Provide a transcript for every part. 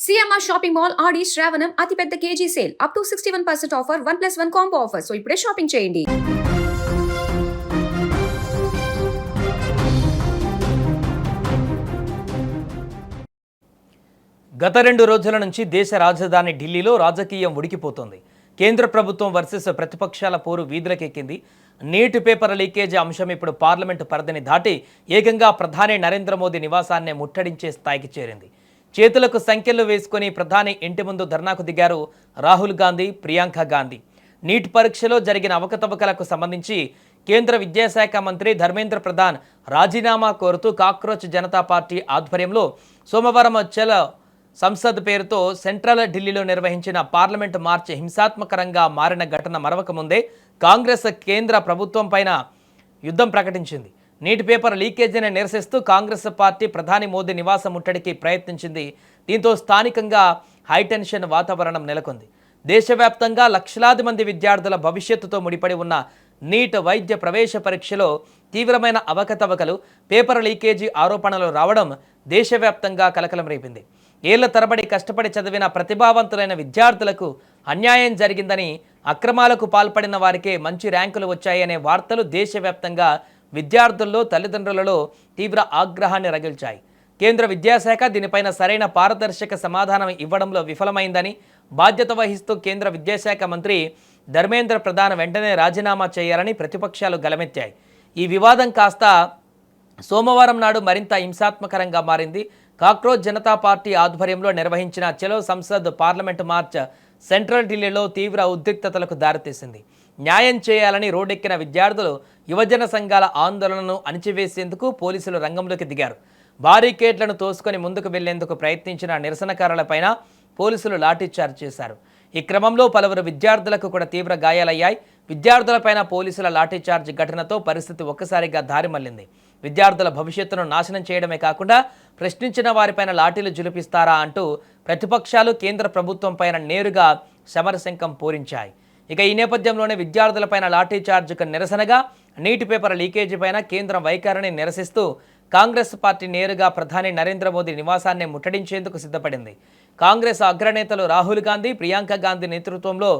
CMR shopping mall ఆడి శ్రావణం అతిపెద్ద KG sale up to 61% offer 1+1 combo offer. So ఇప్పుడే shopping చేయండి. గత 2 రోజుల నుంచి దేశ రాజధాని ఢిల్లీలో రాజకీయం ఉడికిపోతోంది. కేంద్ర ప్రభుత్వం వర్సెస్ ప్రతిపక్షాల పోరు వీధులకెక్కింది. నీటి పేపర్ లీకేజీ అంశం ఇప్పుడు పార్లమెంటు పరిధిని దాటి ఏకంగా ప్రధాని నరేంద్ర మోదీ నివాసాన్నే ముట్టడించే స్థాయికి చేరింది. చేతులకు సంఖ్యలు వేసుకుని ప్రధాని ఇంటి ముందు ధర్నాకు దిగారు రాహుల్ గాంధీ, ప్రియాంక గాంధీ. నీట్ పరీక్షలో జరిగిన అవకతవకలకు సంబంధించి కేంద్ర విద్యాశాఖ మంత్రి ధర్మేంద్ర ప్రధాన్ రాజీనామా కోరుతూ కాక్రోచ్ జనతా పార్టీ ఆధ్వర్యంలో సోమవారం చలో సంసద్ పేరుతో సెంట్రల్ ఢిల్లీలో నిర్వహించిన పార్లమెంటు మార్చ్ హింసాత్మకరంగా మారిన ఘటన మరవక ముందే కాంగ్రెస్ కేంద్ర ప్రభుత్వం పైన యుద్ధం ప్రకటించింది. నీటి పేపర్ లీకేజీని నిరసిస్తూ కాంగ్రెస్ పార్టీ ప్రధాని మోదీ నివాసం ముట్టడికి ప్రయత్నించింది. దీంతో స్థానికంగా హైటెన్షన్ వాతావరణం నెలకొంది. దేశవ్యాప్తంగా లక్షలాది మంది విద్యార్థుల భవిష్యత్తుతో ముడిపడి ఉన్న నీట్ వైద్య ప్రవేశ పరీక్షలో తీవ్రమైన అవకతవకలు, పేపర్ లీకేజీ ఆరోపణలు రావడం దేశవ్యాప్తంగా కలకలం రేపింది. ఏళ్ల తరబడి కష్టపడి చదివిన ప్రతిభావంతులైన విద్యార్థులకు అన్యాయం జరిగిందని, అక్రమాలకు పాల్పడిన వారికే మంచి ర్యాంకులు వచ్చాయనే వార్తలు దేశవ్యాప్తంగా విద్యార్థుల్లో, తల్లిదండ్రులలో తీవ్ర ఆగ్రహాన్ని రగిల్చాయి. కేంద్ర విద్యాశాఖ దీనిపైన సరైన పారదర్శక సమాధానం ఇవ్వడంలో విఫలమైందని, బాధ్యత వహిస్తూ కేంద్ర విద్యాశాఖ మంత్రి ధర్మేంద్ర ప్రధాన్ వెంటనే రాజీనామా చేయాలని ప్రతిపక్షాలు గలమెత్తాయి. ఈ వివాదం కాస్త సోమవారం నాడు మరింత హింసాత్మకరంగా మారింది. కాక్రోచ్ జనతా పార్టీ ఆధ్వర్యంలో నిర్వహించిన చలో సంసద్ పార్లమెంటు మార్చ్ సెంట్రల్ ఢిల్లీలో తీవ్ర ఉద్రిక్తతలకు దారితీసింది. న్యాయం చేయాలని రోడ్డెక్కిన విద్యార్థులు, యువజన సంఘాల ఆందోళనను అణిచివేసేందుకు పోలీసులు రంగంలోకి దిగారు. బారికేడ్లను తోసుకొని ముందుకు వెళ్లేందుకు ప్రయత్నించిన నిరసనకారులపైన పోలీసులు లాఠీచార్జ్ చేశారు. ఈ క్రమంలో పలువురు విద్యార్థులకు కూడా తీవ్ర గాయాలయ్యాయి. విద్యార్థులపైన పోలీసుల లాఠీచార్జ్ ఘటనతో పరిస్థితి ఒక్కసారిగా దారి మళ్లింది. విద్యార్థుల భవిష్యత్తును నాశనం చేయడమే కాకుండా ప్రశ్నించిన వారిపైన లాఠీలు జులిపిస్తారా అంటూ ప్రతిపక్షాలు కేంద్ర ప్రభుత్వం పైన నేరుగా సమరశంఖం పూరించాయి. ఇక ఈ నేపథ్యంలోనే విద్యార్థులపైన లాఠీచార్జ్కు నిరసనగా నీటి పేపర్ లీకేజీ పైన కేంద్రం వైఖరిని నిరసిస్తూ కాంగ్రెస్ పార్టీ నేరుగా ప్రధాని నరేంద్ర మోదీ నివాసాన్ని ముట్టడించేందుకు సిద్ధపడింది. కాంగ్రెస్ అగ్రనేతలు రాహుల్ గాంధీ, ప్రియాంక గాంధీ నేతృత్వంలో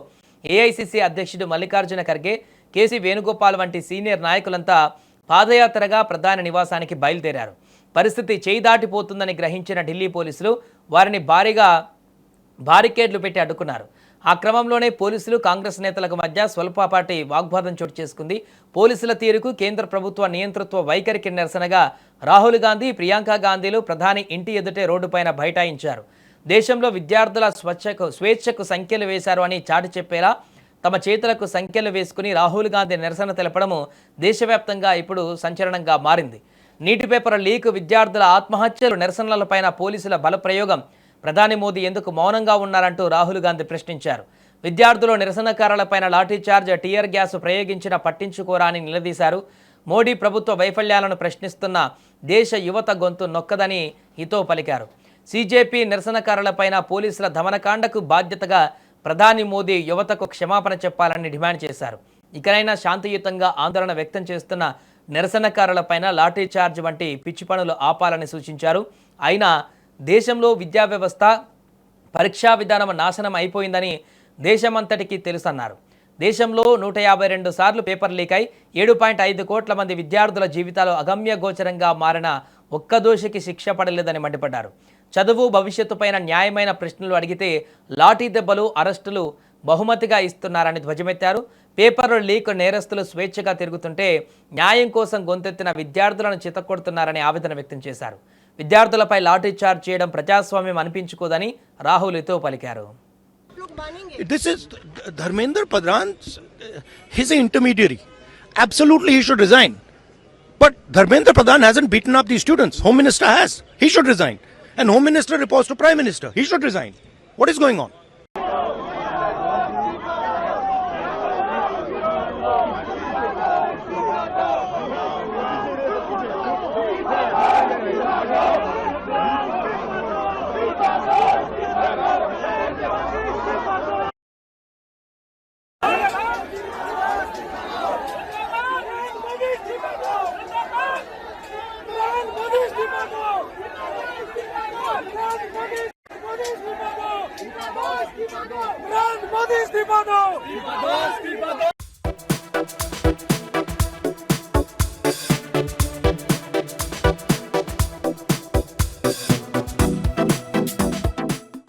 ఏఐసిసి అధ్యక్షుడు మల్లికార్జున ఖర్గే, కేసీ వేణుగోపాల్ వంటి సీనియర్ నాయకులంతా పాదయాత్రగా ప్రధాని నివాసానికి బయలుదేరారు. పరిస్థితి చేయి దాటిపోతుందని గ్రహించిన ఢిల్లీ పోలీసులు వారిని భారీగా బారికేడ్లు పెట్టి అడ్డుకున్నారు. ఆ క్రమంలోనే పోలీసులు, కాంగ్రెస్ నేతలకు మధ్య స్వల్పపాటి వాగ్వాదం చోటు చేసుకుంది. పోలీసుల తీరుకు, కేంద్ర ప్రభుత్వ నియంతృత్వ వైఖరికి నిరసనగా రాహుల్ గాంధీ, ప్రియాంక గాంధీలు ప్రధాని ఇంటి ఎదుటే రోడ్డుపైన బైఠాయించారు. దేశంలో విద్యార్థుల స్వేచ్ఛకు సంఖ్యలు వేశారు అని చాటి చెప్పేలా తమ చేతులకు సంఖ్యలు వేసుకుని రాహుల్ గాంధీ నిరసన తెలపడము దేశవ్యాప్తంగా ఇప్పుడు సంచలనంగా మారింది. నీటి పేపర్ లీక్, విద్యార్థుల ఆత్మహత్యలు, నిరసనలపైన పోలీసుల బలప్రయోగం, ప్రధాని మోదీ ఎందుకు మౌనంగా ఉన్నారంటూ రాహుల్ గాంధీ ప్రశ్నించారు. విద్యార్థులు, నిరసనకారులపైన లాఠీచార్జ్, టియర్ గ్యాస్ ప్రయోగించిన పట్టించుకోరా అని నిలదీశారు. మోడీ ప్రభుత్వ వైఫల్యాలను ప్రశ్నిస్తున్న దేశ యువత గొంతు నొక్కదని హితో పలికారు. సిజేపీ నిరసనకారులపైన పోలీసుల దమనకాండకు బాధ్యతగా ప్రధాని మోదీ యువతకు క్షమాపణ చెప్పాలని డిమాండ్ చేశారు. ఇకనైనా శాంతియుతంగా ఆందోళన వ్యక్తం చేస్తున్న నిరసనకారులపైన లాఠీచార్జ్ వంటి పిచ్చి పనులు ఆపాలని సూచించారు. అయినా దేశంలో విద్యా వ్యవస్థ, పరీక్షా విధానం నాశనం అయిపోయిందని దేశమంతటికీ తెలుసన్నారు. దేశంలో 152 సార్లు పేపర్ లీక్ అయి 7.5 కోట్ల మంది విద్యార్థుల జీవితాలు అగమ్య గోచరంగా మారిన ఒక్క దోషికి శిక్ష పడలేదని మండిపడ్డారు. చదువు, భవిష్యత్తుపైన న్యాయమైన ప్రశ్నలు అడిగితే లాఠీ దెబ్బలు, అరెస్టులు బహుమతిగా ఇస్తున్నారని ధ్వజమెత్తారు. పేపర్ లీక్ నేరస్తులు స్వేచ్ఛగా తిరుగుతుంటే న్యాయం కోసం గొంతెత్తిన విద్యార్థులను చితక్కొడుతున్నారని ఆవేదన వ్యక్తం చేశారు. విద్యార్థులపై లాఠీచార్జ్ చేయడం ప్రజాస్వామ్యం అనిపించుకోదని రాహుల్ హితో పలికారు. This is Dharmendra Pradhan. He's an intermediary. Absolutely, he should resign. But Dharmendra Pradhan hasn't beaten up these students. Home Minister has. He should resign. And Home Minister reports to Prime Minister. He should resign. What is going on? Mothers Modi इस्तीफा दो।